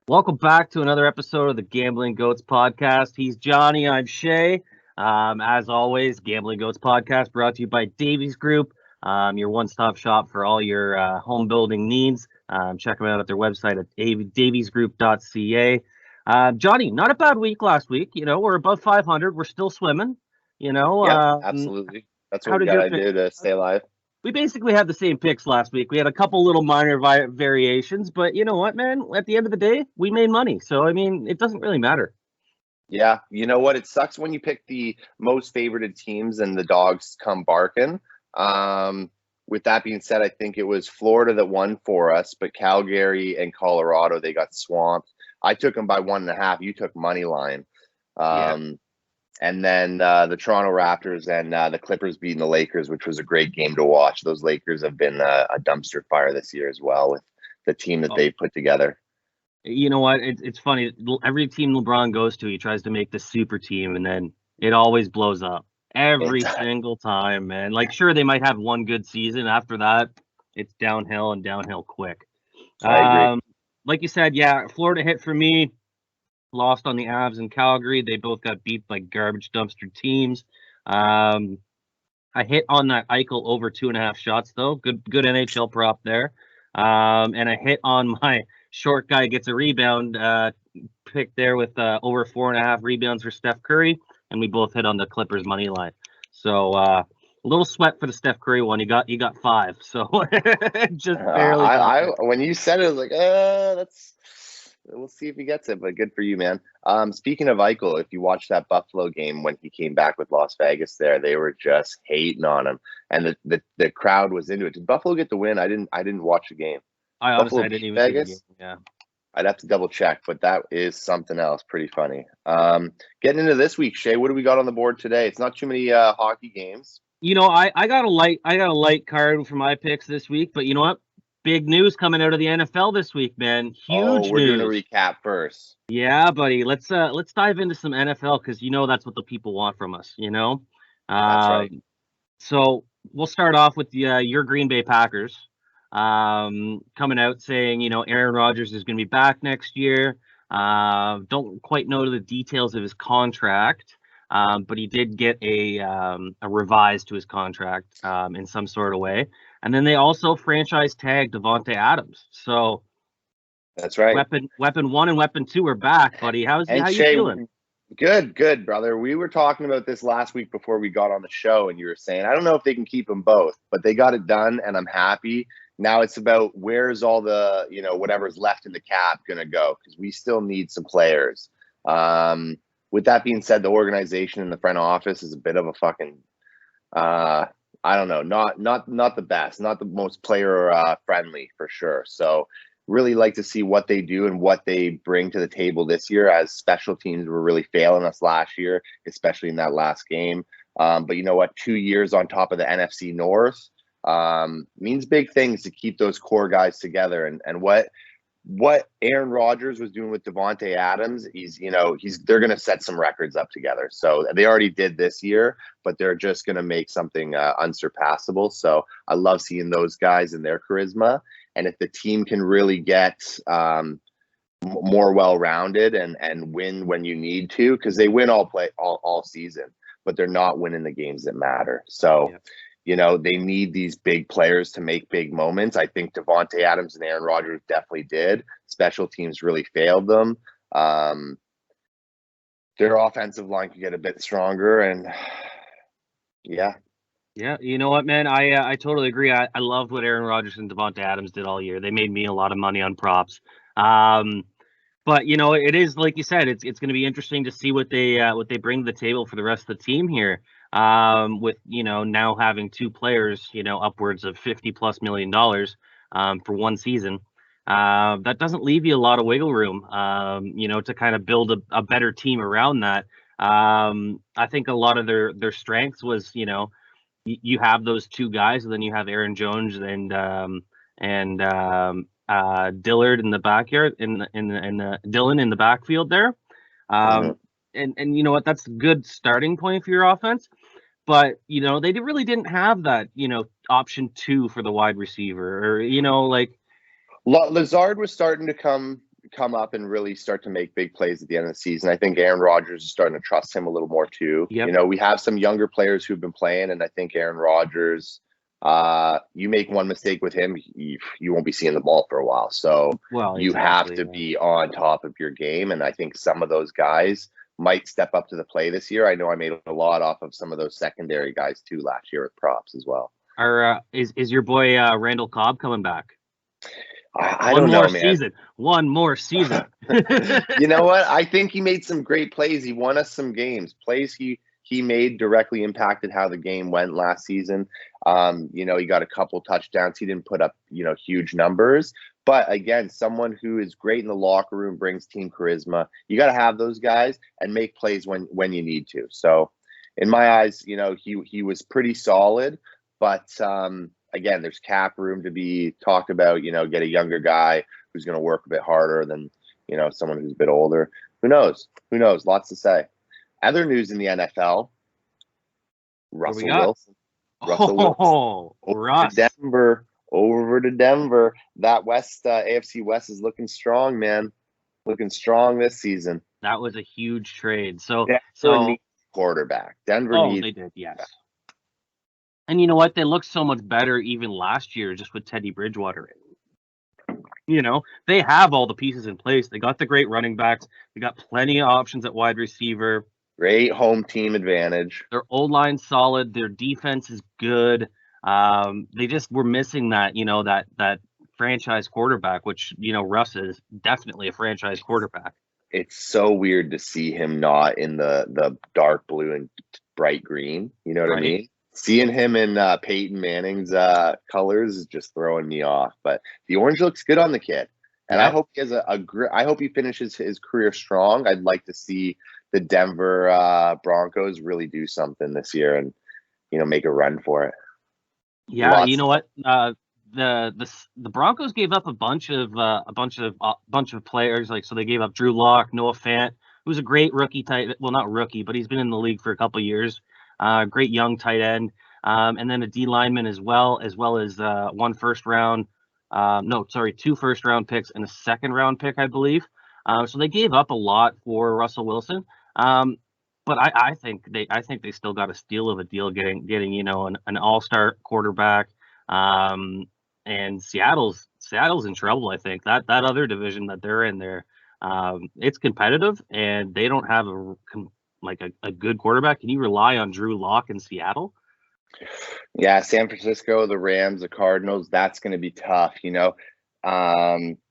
Welcome back to another episode of the Gambling Goats podcast. He's Johnny, I'm Shea. As always, Gambling Goats podcast brought to you by Davies Group, your one-stop shop for all your home building needs. Check them out at their website at daviesgroup.ca. Johnny, not a bad week last week. You know, we're above 500. We're still swimming. You know, Yeah, absolutely. That's how what we did your gotta do to stay alive. we basically had the same picks last week. We had a couple little minor variations, but you know what, man? At the end of the day, we made money. So, I mean, it doesn't really matter. Yeah, you know what? It sucks when you pick the most favorited teams and the dogs come barking. With that being said, I think it was Florida that won for us, but Calgary and Colorado, they got swamped. I took them by 1.5. You took money line. Yeah. And then the Toronto Raptors and the Clippers beating the Lakers, which was a great game to watch. Those Lakers have been a dumpster fire this year as well with the team that they've put together. You know what? It's funny. Every team LeBron goes to, he tries to make the super team, and then it always blows up. Every single time, man. Like, sure, they might have one good season. After that, it's downhill and downhill quick. I agree. Like you said, yeah, Florida hit for me. Lost on the Avs in Calgary. They both got beat by garbage dumpster teams. I hit on that Eichel over 2.5 shots though. Good NHL prop there. And I hit on my short guy gets a rebound pick there with over 4.5 rebounds for Steph Curry, and we both hit on the Clippers money line. So a little sweat for the Steph Curry one. You got 5, so just barely. When you said it, I was like, we'll see if he gets it, but good for you, man. Speaking of Eichel, if you watched that Buffalo game when he came back with Las Vegas there, they were just hating on him, and the crowd was into it. Did Buffalo get the win? I didn't watch the game. I honestly didn't even see the game. Yeah. I'd have to double check, but that is something else. Pretty funny. Getting into this week, Shea, what do we got on the board today? It's not too many hockey games. You know, I got a light card for my picks this week, but you know what? Big news coming out of the NFL this week, man. Huge we're news. Doing a recap first. Yeah, buddy. Let's dive into some NFL because you know that's what the people want from us. You know. That's right. So we'll start off with your Green Bay Packers coming out saying, you know, Aaron Rodgers is going to be back next year. Don't quite know the details of his contract, but he did get a revise to his contract in some sort of way. And then they also franchise tagged Davante Adams. So that's right. Weapon 1 and Weapon 2 are back, buddy. How you feeling? Good, brother. We were talking about this last week before we got on the show, and you were saying, I don't know if they can keep them both, but they got it done, and I'm happy. Now it's about where's all the, you know, whatever's left in the cap going to go, because we still need some players. With that being said, the organization in the front office is a bit of a fucking, I don't know, not the best, not the most player friendly for sure. So really like to see what they do and what they bring to the table this year, as special teams were really failing us last year, especially in that last game. But you know what? 2 years on top of the NFC North means big things to keep those core guys together. And what Aaron Rodgers was doing with Davante Adams, they're going to set some records up together. So they already did this year, but they're just going to make something unsurpassable. So I love seeing those guys and their charisma. And if the team can really get more well-rounded and win when you need to, because they win all season, but they're not winning the games that matter. So. Yeah. You know, they need these big players to make big moments. I think Davante Adams and Aaron Rodgers definitely did. Special teams really failed them. Their offensive line could get a bit stronger, and yeah. Yeah, you know what, man? I totally agree. I loved what Aaron Rodgers and Davante Adams did all year. They made me a lot of money on props. But you know, it is like you said, it's going to be interesting to see what they bring to the table for the rest of the team here. With, you know, now having 2 players, you know, upwards of $50+ million for one season. That doesn't leave you a lot of wiggle room, you know, to kind of build a better team around that. I think a lot of their strengths was, you know, you have those 2 guys, and then you have Aaron Jones and Dillard in the backyard, in Dillon in the backfield there. And you know what, that's a good starting point for your offense. But, you know, they really didn't have that, you know, option 2 for the wide receiver, or, you know, like Lazard was starting to come come up and really start to make big plays at the end of the season. I think Aaron Rodgers is starting to trust him a little more too. Yep. You know, we have some younger players who've been playing, and I think Aaron Rodgers, you make one mistake with him, you won't be seeing the ball for a while. So you have to be on top of your game, and I think some of those guys might step up to the play this year. I know I made a lot off of some of those secondary guys too last year with props as well. Is your boy Randall Cobb coming back? I don't know, man. One more season. You know what? I think he made some great plays. He won us some games. Plays he made directly impacted how the game went last season. You know, he got a couple touchdowns. He didn't put up, you know, huge numbers. But again, someone who is great in the locker room, brings team charisma. You got to have those guys and make plays when you need to. So in my eyes, you know, he was pretty solid. But again, there's cap room to be talked about, you know, get a younger guy who's going to work a bit harder than, you know, someone who's a bit older. Who knows? Who knows? Lots to say. Other news in the NFL, Russell Wilson. Russ. Over to Denver. That AFC West is looking strong, man. Looking strong this season. That was a huge trade. So needs quarterback. Denver needs. They did, yes. And you know what? They looked so much better even last year just with Teddy Bridgewater in. You know, they have all the pieces in place. They got the great running backs. They got plenty of options at wide receiver. Great home team advantage. Their old line's solid. Their defense is good. They just were missing that, you know, that franchise quarterback, which, you know, Russ is definitely a franchise quarterback. It's so weird to see him not in the dark blue and bright green. You know what I mean? Seeing him in Peyton Manning's colors is just throwing me off. But the orange looks good on the kid, and I hope he has I hope he finishes his career strong. I'd like to see the Denver Broncos really do something this year and, you know, make a run for it. Yeah, you know what? The Broncos gave up a bunch of players. Like, so they gave up Drew Lock, Noah Fant, who's a great rookie tight. Well, not rookie, but he's been in the league for a couple of years. Great young tight end, and then a D lineman as well as two first round picks and a second round pick, I believe. So they gave up a lot for Russell Wilson. But I think they still got a steal of a deal getting you know an all-star quarterback. And Seattle's in trouble. I think that other division that they're in there, it's competitive, and they don't have a good quarterback. Can you rely on Drew Lock in Seattle? Yeah, San Francisco, the Rams, the Cardinals, that's going to be tough, you know.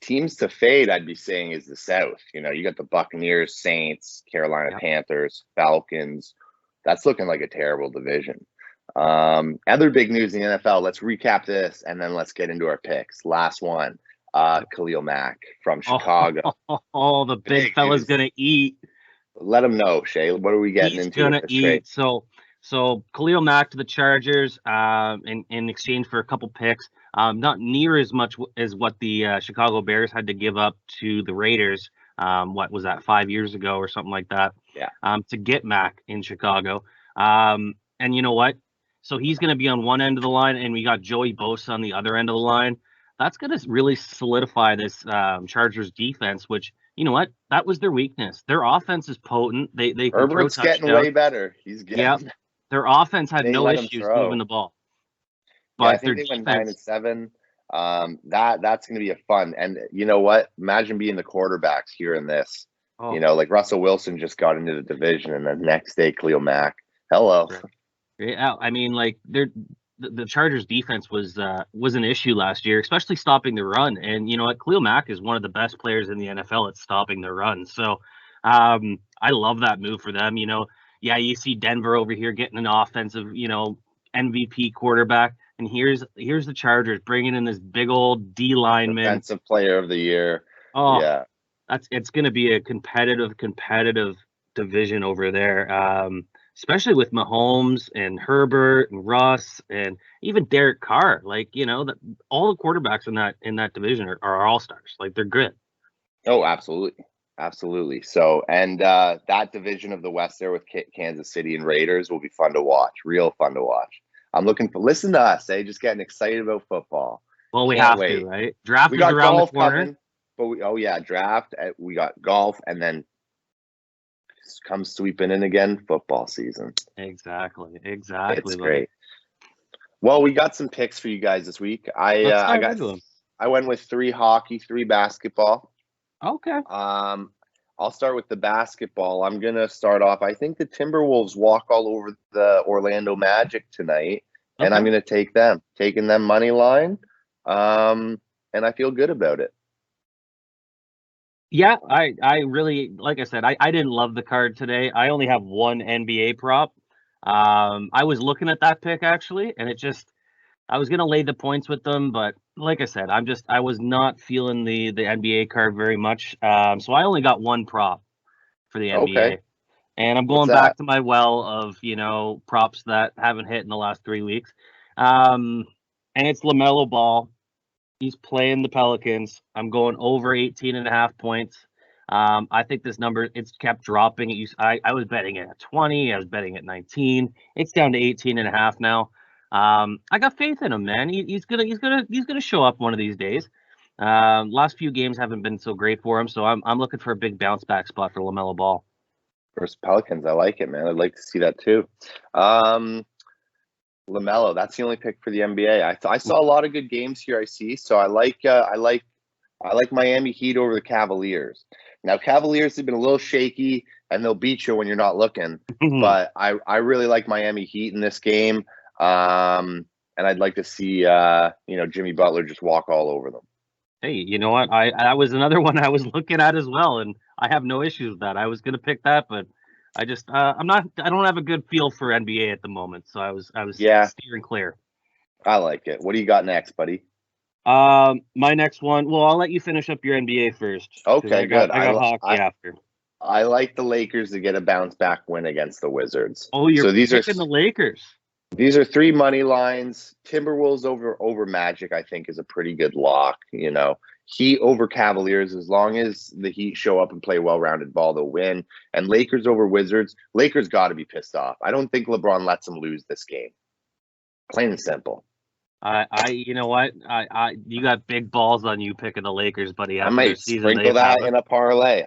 Teams to fade, I'd be saying, is the South. You know, you got the Buccaneers, Saints, Carolina Panthers, Falcons. That's looking like a terrible division. Other big news in the NFL, let's recap this and then let's get into our picks. Last one, Khalil Mack from Chicago. Oh, the big fella's going to eat. Let him know, Shea. What are we getting into? He's going to eat. So Khalil Mack to the Chargers in exchange for a couple picks. Not near as much as what the Chicago Bears had to give up to the Raiders. What was that, 5 years ago or something like that? Yeah. To get Mack in Chicago. And you know what? So he's going to be on one end of the line, and we got Joey Bosa on the other end of the line. That's going to really solidify this Chargers defense, which, you know what? That was their weakness. Their offense is potent. They Herbert's getting way better. He's getting. Yep. Their offense had no issues moving the ball. But I think they went 9-7. That's going to be a fun. And you know what? Imagine being the quarterbacks here in this. You know, like Russell Wilson just got into the division, and the next day, Khalil Mack. Hello. Yeah, I mean, like the Chargers defense was an issue last year, especially stopping the run. And you know what? Khalil Mack is one of the best players in the NFL at stopping the run. So I love that move for them. You know, yeah, you see Denver over here getting an offensive, you know, MVP quarterback, and here's the Chargers bringing in this big old D lineman, defensive player of the year. Oh, yeah, it's going to be a competitive division over there. Especially with Mahomes and Herbert and Russ and even Derek Carr. Like, you know, all the quarterbacks in that division are all-stars. Like, they're good. Oh, absolutely. Absolutely. So, and that division of the West there with Kansas City and Raiders will be fun to watch. Real fun to watch. I'm looking for, listen to us, just getting excited about football. Well, we have to, right? Draft is around the corner. But draft. We got golf, and then comes sweeping in again football season. Exactly. It's Buddy. great. Well, we got some picks for you guys this week. I went with 3 hockey, 3 basketball. Okay. I'll start with the basketball. I'm gonna start off. I think the Timberwolves walk all over the Orlando Magic tonight, and I'm gonna taking them money line. And I feel good about it. Yeah, I really, like I said, I didn't love the card today. I only have one NBA prop. I was looking at that pick actually, and I was gonna lay the points with them, but like I said, I was not feeling the NBA card very much. So I only got one prop for the NBA. Okay. And I'm going back to my well of, props that haven't hit in the last 3 weeks. And it's LaMelo Ball. He's playing the Pelicans. I'm going over 18.5 points. I think this number, it's kept dropping. I was betting it at 20. I was betting at 19. It's down to 18.5 now. I got faith in him, man. He's gonna show up one of these days. Last few games haven't been so great for him, so I'm looking for a big bounce back spot for LaMelo Ball. Versus Pelicans, I like it, man. I'd like to see that too. LaMelo, that's the only pick for the NBA. I saw a lot of good games here. I see, so I like Miami Heat over the Cavaliers. Now, Cavaliers have been a little shaky, and they'll beat you when you're not looking. But I really like Miami Heat in this game, and I'd like to see Jimmy Butler just walk all over them. Hey, you know what? I was another one I was looking at as well, and I have no issues with that. I was going to pick that, but I just I don't have a good feel for NBA at the moment, so I was steering clear. I like it. What do you got next, buddy? My next one. Well, I'll let you finish up your NBA first. Okay, good. I got hockey after. I like the Lakers to get a bounce back win against the Wizards. Oh, you're picking the Lakers. These are 3 money lines. Timberwolves over Magic, I think, is a pretty good lock. Heat over Cavaliers, as long as the Heat show up and play well-rounded ball, they'll win. And Lakers over Wizards. Lakers got to be pissed off. I don't think LeBron lets them lose this game. Plain and simple. You know what? You got big balls on you picking the Lakers, buddy. I might sprinkle that in a parlay.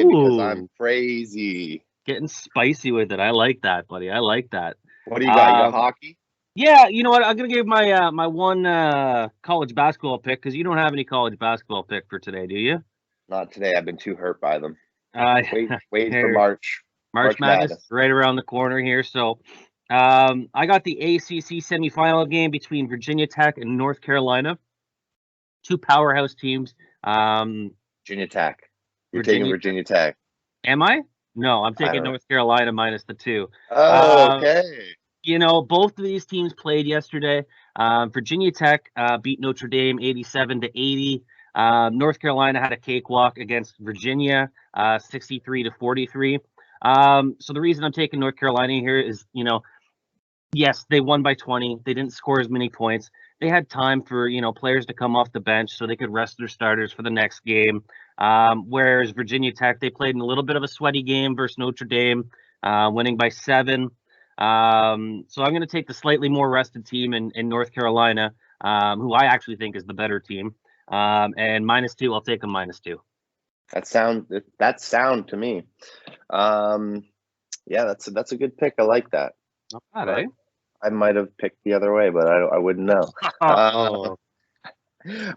Because I'm crazy. Getting spicy with it. I like that, buddy. I like that. What do you got? You got hockey? Yeah, you know what? I'm gonna give my my one college basketball pick because you don't have any college basketball pick for today, do you? Not today. I've been too hurt by them. Waiting for March. March Madness right around the corner here. So, I got the ACC semifinal game between Virginia Tech and North Carolina. 2 powerhouse teams. Virginia Tech. You're taking Virginia Tech. Am I? No, I'm taking North Carolina minus the 2. Oh, okay. Both of these teams played yesterday. Virginia Tech beat Notre Dame 87-80. North Carolina had a cakewalk against Virginia, 63-43. So the reason I'm taking North Carolina here is, yes, they won by 20. They didn't score as many points. They had time for, players to come off the bench so they could rest their starters for the next game. Whereas Virginia Tech, they played in a little bit of a sweaty game versus Notre Dame, winning by 7. So I'm going to take the slightly more rested team in North Carolina, who I actually think is the better team. And minus 2, I'll take them minus 2. That's sound to me. Yeah, that's a good pick. I like that. Not bad, eh? I might have picked the other way, but I wouldn't know.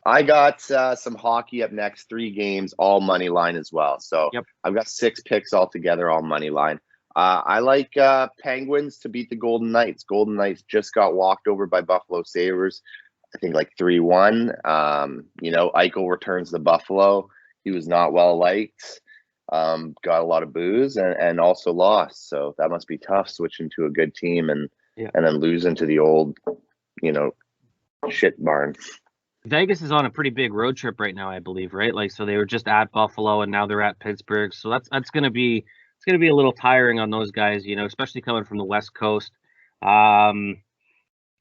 I got some hockey up next, 3 games, all money line as well. So I've got 6 picks altogether, all money line. I like Penguins to beat the Golden Knights. Golden Knights just got walked over by Buffalo Sabres, I think like 3-1. Eichel returns to Buffalo. He was not well liked. Got a lot of boos and also lost. So that must be tough switching to a good team and then losing to the old, shit barn. Vegas is on a pretty big road trip right now, I believe, right? Like, so they were just at Buffalo and now they're at Pittsburgh. So that's going to be a little tiring on those guys, especially coming from the West Coast. I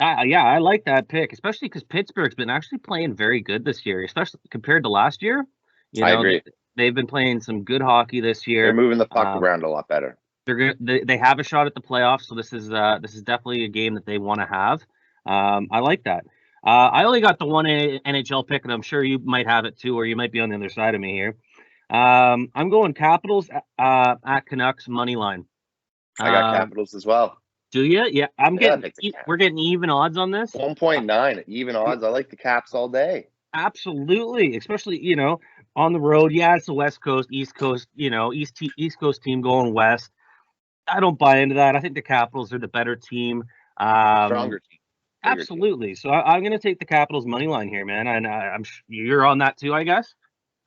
like that pick, especially because Pittsburgh's been actually playing very good this year, especially compared to last year. I agree. They've been playing some good hockey this year. They're moving the puck around a lot better. They have a shot at the playoffs, so this is definitely a game that they want to have. I like that. I only got the one NHL pick, and I'm sure you might have it too, or you might be on the other side of me here. I'm going Capitals at Canucks money line. I got Capitals as well. Do you? Yeah, Yeah, we're getting even odds on this. 1.9 even odds. I like the Caps all day. Absolutely, especially on the road. Yeah, it's the West Coast, East Coast. East Coast team going west. I don't buy into that. I think the Capitals are the better team. Stronger team. Absolutely. Team. So I'm going to take the Capitals money line here, man. And I'm you're on that too, I guess.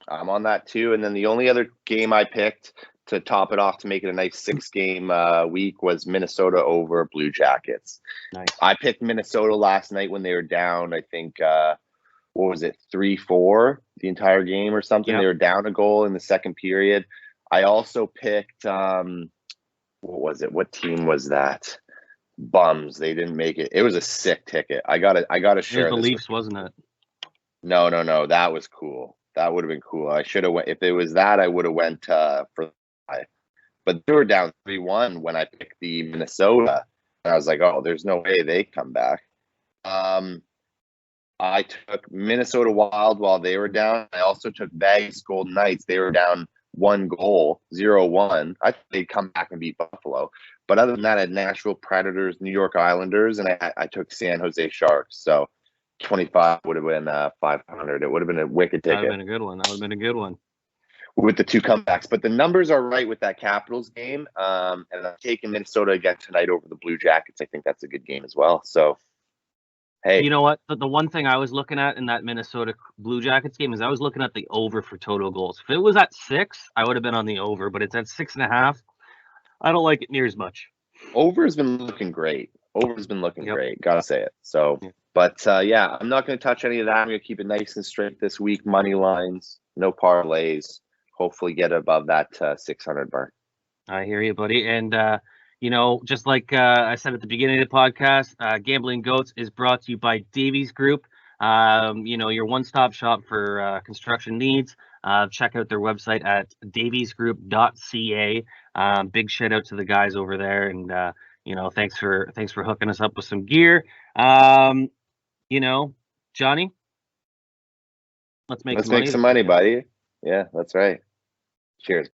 I'm on that too. And then the only other game I picked to top it off to make it a nice 6-game week was Minnesota over Blue Jackets. Nice. I picked Minnesota last night when they were down, I think, what was it, 3-4 the entire game or something. Yep. They were down a goal in the second period. I also picked, what was it? What team was that? Bums. They didn't make it. It was a sick ticket. I gotta share. It was the Leafs, wasn't it? No. That was cool. That would have been cool. I should have went. If it was that, I would have went for. But they were down 3-1 when I picked the Minnesota, and I was like, "Oh, there's no way they come back." I took Minnesota Wild while they were down. I also took Vegas Golden Knights. They were down 1 goal, 0-1. I thought they'd come back and beat Buffalo. But other than that, I had Nashville Predators, New York Islanders, and I took San Jose Sharks. So 25 would have been 500. It would have been a wicked ticket. That would have been a good one. With the 2 comebacks. But the numbers are right with that Capitals game. And I'm taking Minnesota again tonight over the Blue Jackets. I think that's a good game as well. So, hey. You know what? The one thing I was looking at in that Minnesota Blue Jackets game is I was looking at the over for total goals. If it was at 6, I would have been on the over, but it's at 6.5. I don't like it near as much. Over has been looking great. Great. Gotta say it. So, but yeah, I'm not going to touch any of that. I'm going to keep it nice and straight this week. Money lines, no parlays. Hopefully get above that 600 mark. I hear you, buddy. And, just like I said at the beginning of the podcast, Gambling Goats is brought to you by Davies Group. Your one-stop shop for construction needs. Check out their website at daviesgroup.ca. Big shout out to the guys over there, and thanks for hooking us up with some gear. Johnny, let's make some money, buddy. Yeah, that's right. Cheers.